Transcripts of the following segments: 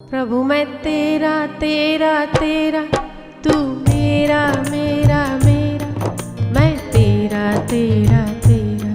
प्रभु मैं तेरा तेरा तेरा, तू मेरा मेरा मेरा, मैं तेरा तेरा तेरा,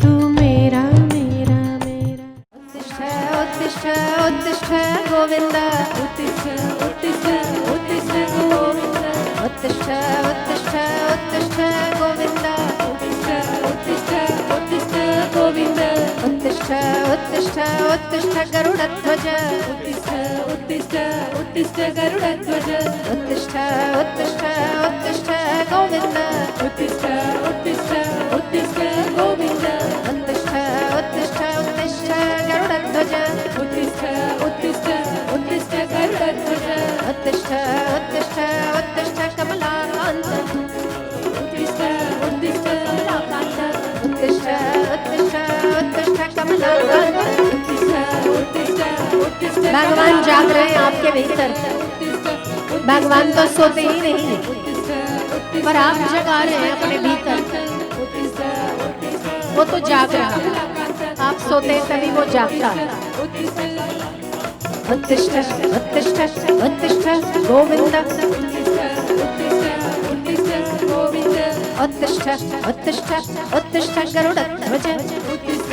तू मेरा मेरा मेरा। उत्तिष्ठ उत्तिष्ठ उत्तिष्ठ गोविंद, उत्तिष्ठ उत्तिष्ठ उत्तिष्ठ गोविंद, उत्तिष्ठ उत्तिष्ठ उत्तिष्ठ गोविंद, उत्तिष्ठ उत्तिष्ठ उत्तिष्ठ गोविंद, उत्तिष्ठ उत्तिष्ठ उत्तिष्ठ गरुडध्वज, उत्तिष्ठ उत्तिष्ठ उत्तिष्ठ गरुडध्वज, उत्तिष्ठ उत्तिष्ठ उत्तिष्ठ गोविंद, उत्तिष्ठ उत्तिष्ठ उत्तिष्ठ गोविंद, उत्तिष्ठ उत्तिष्ठ उत्तिष्ठ गरुडध्वज, उत्तिष्ठ उत्तिष्ठ उत्तिष्ठ गरुडध्वज, उत्तिष्ठ उत्तिष्ठ उत्तिष्ठ कमलाकान्त, उत्तिष्ठ उत्तिष्ठ कमलाकान्त, उत्तिष्ठ उत्तिष्ठ उत्तिष्ठ कमलाकान्त, उत्तिष्ठ उत्तिष्ठ उत्तिष्ठ। भगवान जाग रहे हैं आपके भीतर। भगवान तो सोते ही नहीं, पर आप जगा रहे हैं अपने भीतर। वो तो जाग रहा है, आप सोते तभी वो जागता है। उत्तिष्ठ उत्तिष्ठ उत्तिष्ठ गोविंद, उत्तिष्ठ उत्तिष्ठ उत्तिष्ठ गरुडध्वज, उत्तिष्ठ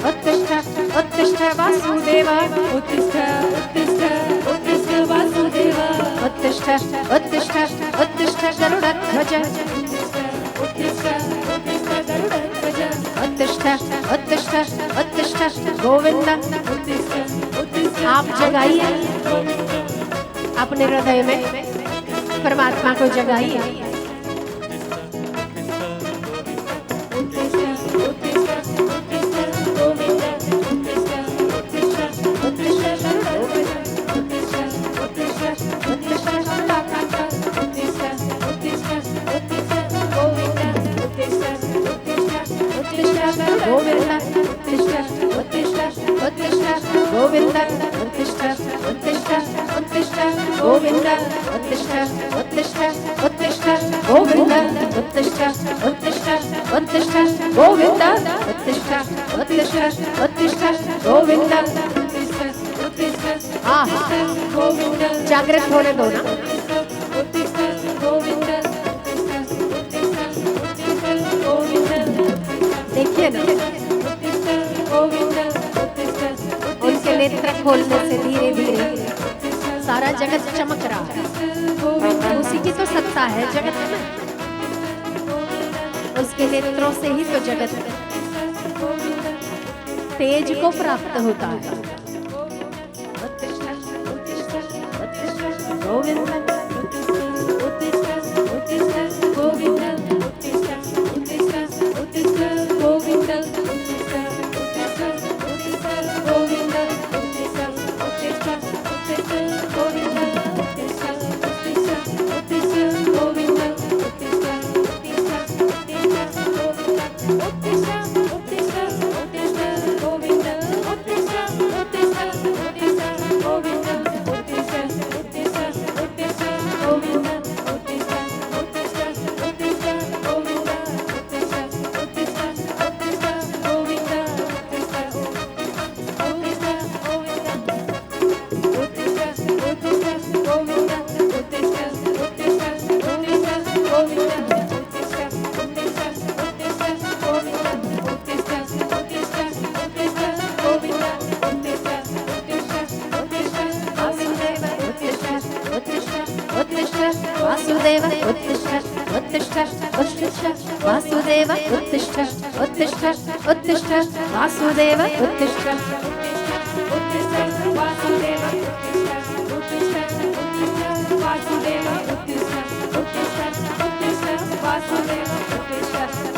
उत्तिष्ठ उत्तिष्ठ वासुदेव, उत्तिष्ठ उत्तिष्ठ उत्तिष्ठ वासुदेव, उत्तिष्ठ उत्तिष्ठ उत्तिष्ठ गरुडध्वज, उत्तिष्ठ उत्तिष्ठ गरुडध्वज, उत्तिष्ठ उत्तिष्ठ उत्तिष्ठ गोविंद। आप जगाइए अपने हृदय में, परमात्मा को जगाइए। गोविंद उत्तिष्ठ उत्तिष्ठ उत्तिष्ठ गोविंद, उत्तिष्ठ उत्तिष्ठ उत्तिष्ठ गोविंद, उत्तिष्ठ उत्तिष्ठ उत्तिष्ठ गोविंद, उत्तिष्ठ उत्तिष्ठ उत्तिष्ठ गोविंद। जागृत होने दो ना। देखिए ना, उनके नेत्र खोलने से धीरे धीरे सारा जगत चमक रहा है। उसी की तो सत्ता है जगत में, उसके नेत्रों से ही तो जगत तेज को प्राप्त होता है। गोविंद वासुदेव, उत्तिष्ठ उत्तिष्ठ उत्तिष्ठ वासुदेव, उत्तिष्ठ उत्तिष्ठ उत्तिष्ठ वासुदेव, उत्तिष्ठ उत्तिष्ठ वासुदेव,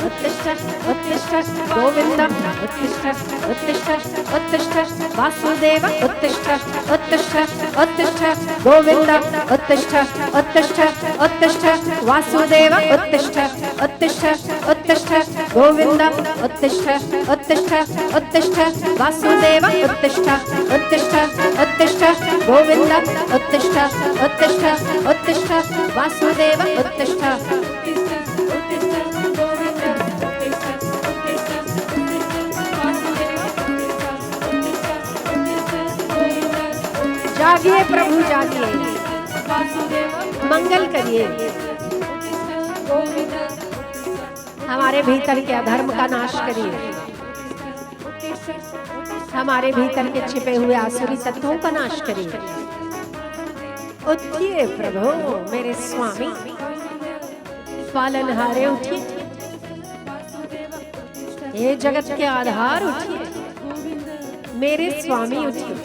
उत्तिष्ठ उत्तिष्ठ गोविंद, उत्तिष्ठ उत्तिष्ठ उत्तिष्ठ वासुदेव, उत्तिष्ठ उत्तिष्ठ उत्तिष्ठ गोविंद, उत्तिष्ठ उत्तिष्ठ उत्तिष्ठ वासुदेव, उत्तिष्ठ उत्तिष्ठ उत्तिष्ठ गोविंद, उत्तिष्ठ उत्तिष्ठ उत्तिष्ठ वासुदेव, उत्तिष्ठ उत्तिष्ठ उत्तिष्ठ गोविंद, उत्तिष्ठ उत्तिष्ठ उत्तिष्ठ वासुदेव, उत्तिष्ठ। जागिए प्रभु जागिए, मंगल करिए। हमारे भीतर के अधर्म का नाश करिए, हमारे भीतर के छिपे हुए आसुरी तत्वों का नाश करिए। उठिए प्रभु मेरे स्वामी, पालनहारे उठिए, ये जगत के आधार उठिए, मेरे स्वामी उठिए,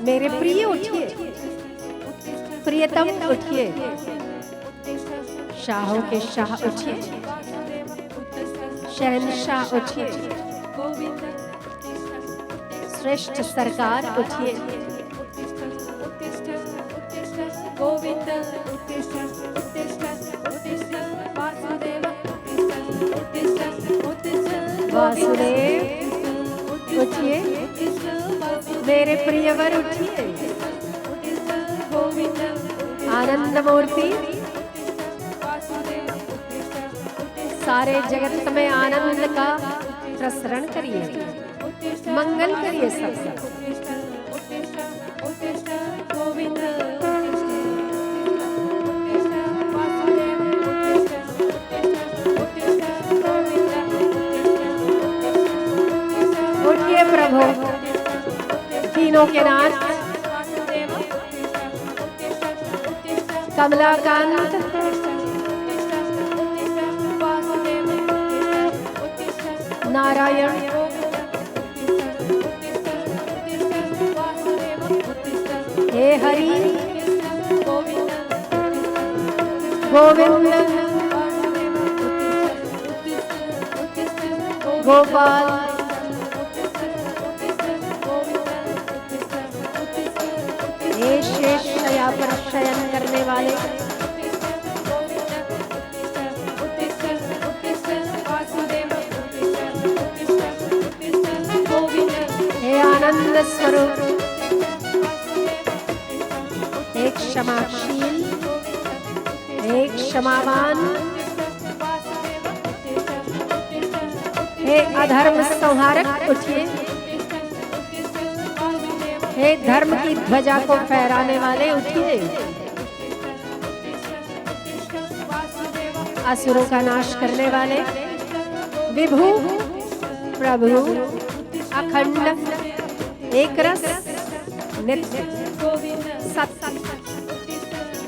मेरे प्रिय उठिए, प्रियतम उठिए, शाहों के शाह उठिए, शहंशाह उठिए, श्रेष्ठ सरकार उठिए। वासुदेव उठिए, मेरे प्रियवर उठिए, आनंद मूर्ति सारे जगत में आनंद का प्रसरण करिए, मंगल करिए सबका। उठिए प्रभु तीनों के नाथ, कमलाकांत, नारायण, हे हरि, गोविंद, गोपाल, हे शेष शया पर शयन करने वाले, हे आनंद स्वरूप, एक क्षमाशील, एक क्षमावान, हे अधर्म संहारक उठिए, हे धर्म की ध्वजा को फहराने वाले उठिए, असुरों का नाश करने वाले, विभु प्रभु अखंड एक रस नित्य सत्य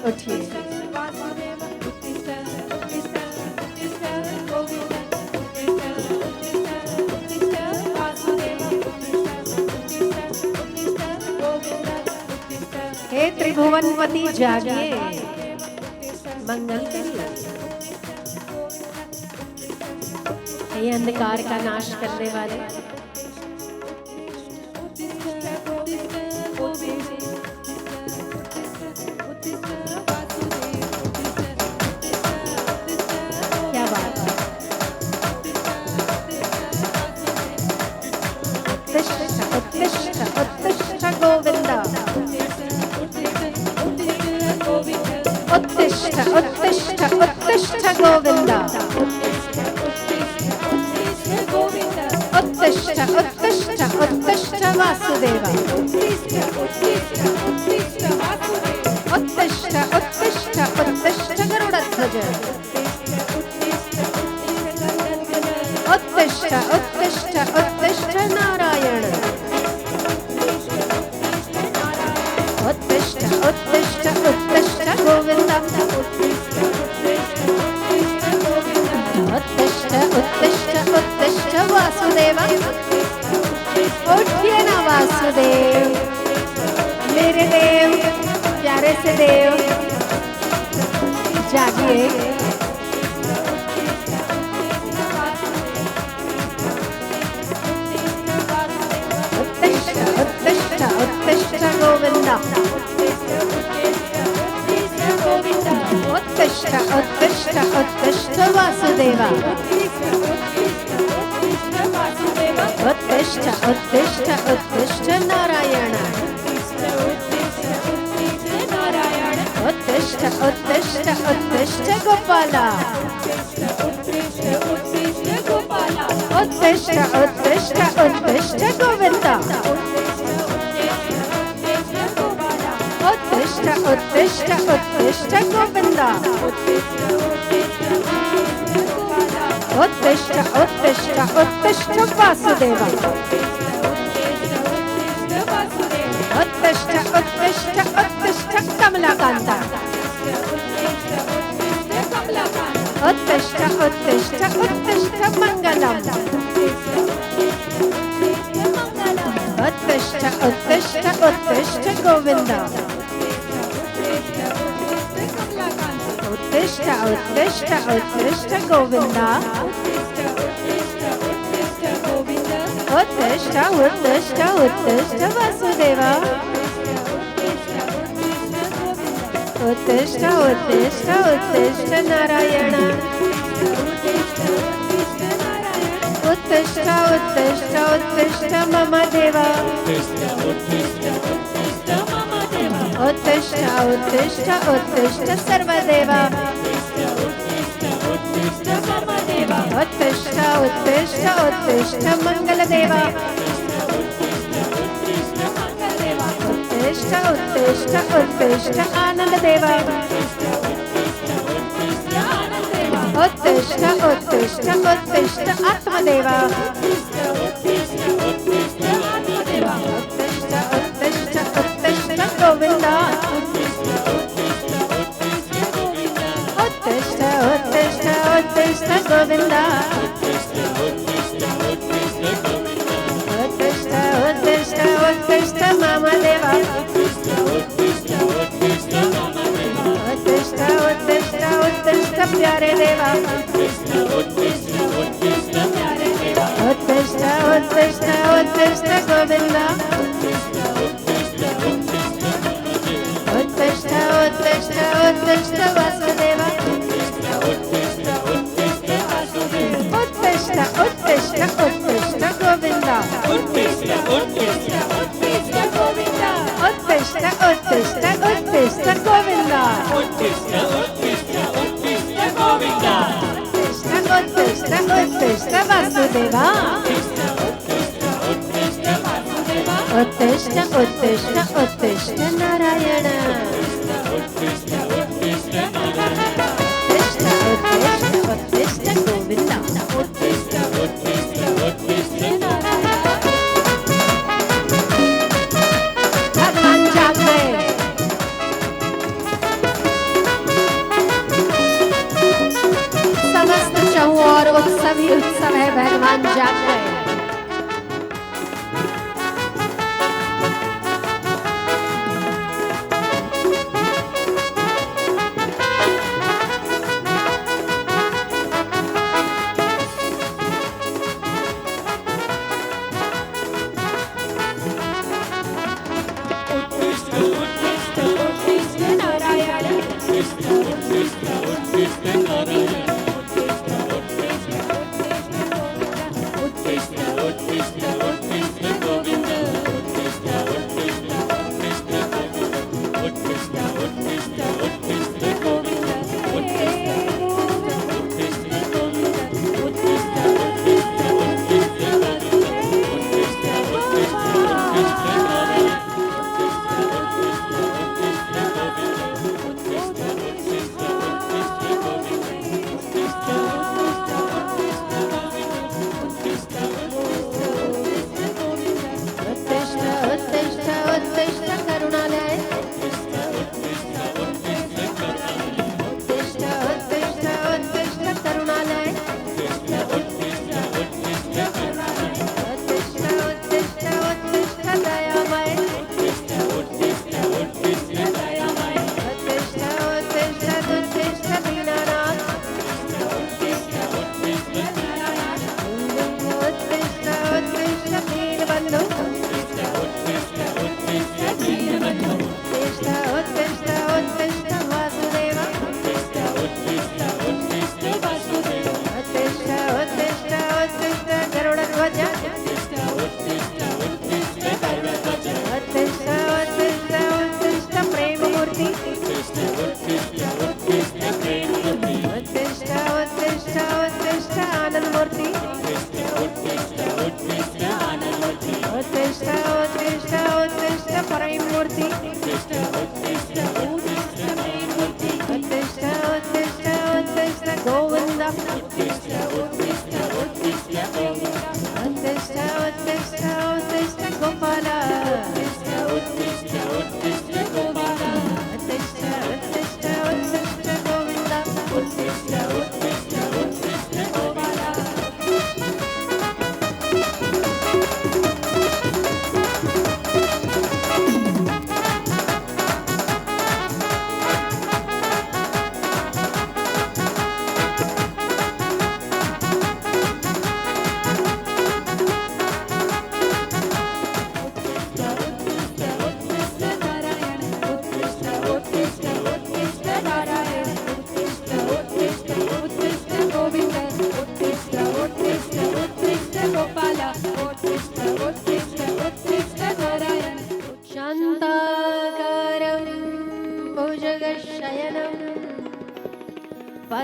उठिए। हे त्रिभुवनपति जागिए, मंगल करिए, हे अंधकार का नाश करने वाले, क्या बात है। उत्तिष्ठ उत्तिष्ठ उत्तिष्ठ गोविंदा, उत्तिष्ठ उत्तिष्ठ उत्तिष्ठ गोविंदा, उत्तिष्ठ उत्तिष्ठ उत्तिष्ठ वासुदेवा, उत्तिष्ठ उत्तिष्ठ उत्तिष्ठ गरुड़ध्वज, उत्तिष्ठ उत्तिष्ठ उत्तिष्ठ नारायण, उत्तिष्ठ उत्तिष्ठ उत्तिष्ठ गोविंदा, उत्तिष्ठ उत्तिष्ठ उत्तिष्ठ वासुदेवा। उठिए ना वासुदेव, मेरे देव, प्यारे से देव, जागिए। उत्तिष्ठ उत्तिष्ठ उत्तिष्ठ गोविंदा, उत्तिष्ठ उत्तिष्ठ उत्तिष्ठ वासुदेवा, उत्तिष्ठ उत्तिष्ठ उत्तिष्ठ नारायण, उत्तिष्ठ उत्तिष्ठ उत्तिष्ठ गोपाला, उत्तिष्ठ उत्तिष्ठ उत्तिष्ठ गोविंदा, उत्तिष्ठ गोविंद उत्तिष्ठ उत्तिष्ठ उत्तिष्ठ वासुदेव उत्तिष्ठ उत्तिष्ठ उत्तिष्ठ कमलाकांत उत्तिष्ठ उत्तिष्ठ उत्तिष्ठ मंगलम उत्तिष्ठ उत्तिष्ठ उत्तिष्ठ गोविंद उत्तिष्ठ उत्तिष्ठ उत्तिष्ठ गोविंद उत्तिष्ठ उत्तिष्ठ उत्तिष्ठ वासुदेव उत्तिष्ठ उत्तिष्ठ उत्तिष्ठ नारायण उत्तिष्ठ उत्तिष्ठ उत्तिष्ठ मम देव उत्तिष्ठ उत्तिष्ठ उत्तिष्ठ सर्वदेव उत्तिष्ठ उत्तिष्ठ उत्तिष्ठ मंगलदेव उत्तिष्ठ उत्तिष्ठ उत्तिष्ठ आनंददेव उत्तिष्ठ उत्तिष्ठ उत्तिष्ठ आत्मदेव उत्तिष्ठ उत्तिष्ठ उत्तिष्ठ गोविंद उत्तिष्ठ उत्तिष्ठ उत्तिष्ठ गोविंद उत्तिष्ठ उत्तिष्ठ उत्तिष्ठ मामदेव उत्तिष्ठ उत्तिष्ठ उत्तिष्ठ प्यारे देवा उत्तिष्ठ उत्तिष्ठ उत्तिष्ठ गोविंद उत्तिष्ठ उत्तिष्ठ उत्तिष्ठ वासुदेव उत्तिष्ठ उत्तिष्ठ उत्तिष्ठ गोविंद उत्तिष्ठ उत्तिष्ठ उत्तिष्ठ गोविंद उत्तिष्ठ उत्तिष्ठ उत्तिष्ठ गोविंद उत्तिष्ठ उत्तिष्ठ उत्तिष्ठ गोविंद उत्तिष्ठ उत्तिष्ठ वासुदेव उत्तिष्ठ उत्तिष्ठ उत्तिष्ठ नारायण उत्तिष्ठ उत्तिष्ठ उत्तिष्ठ गोविंद उत्तिष्ठ उत्तिष्ठ उत्तिष्ठ भगवान जाग गए समस्त चहु और उत्सव ही उत्सव है भगवान जाग गए उत्तिष्ठ उत्तिष्ठ परमूर्ति उत्तिष्ठ उत्तिष्ठ उत्तिष्ठ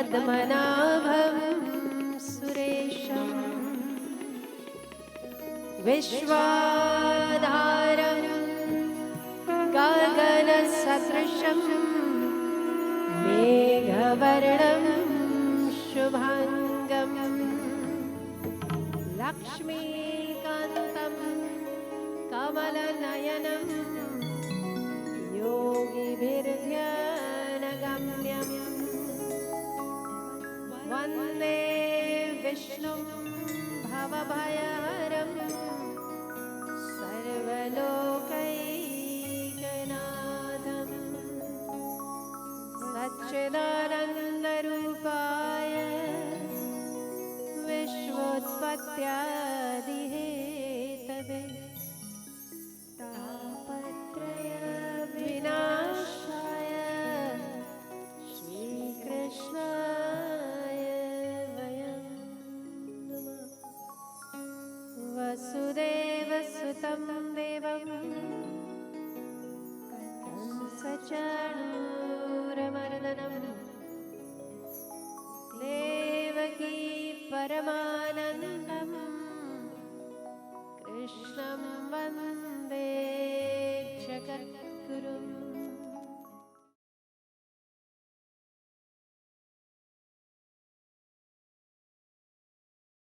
पद्मनाभं सुरेशं विश्वाधारं गगनसदृशं मेघवर्णं शुभांगं लक्ष्मीकान्तं कमलनयनं योगिभिर्ध्यानगम्यं वन्दे विष्णुं भवभयहरं सर्वलोकैकनाथं सच्चिदानन्दरूपाय विश्वोत्पत्त्यादिहेतवे तापत्रय विनाशाय श्रीकृष्णाय वयं नमः। वसुदेवसुतं देवं कंसचाणूरमर्दनं देवकी परमानन्दं कृष्णं वन्दे जगद्गुरुम्।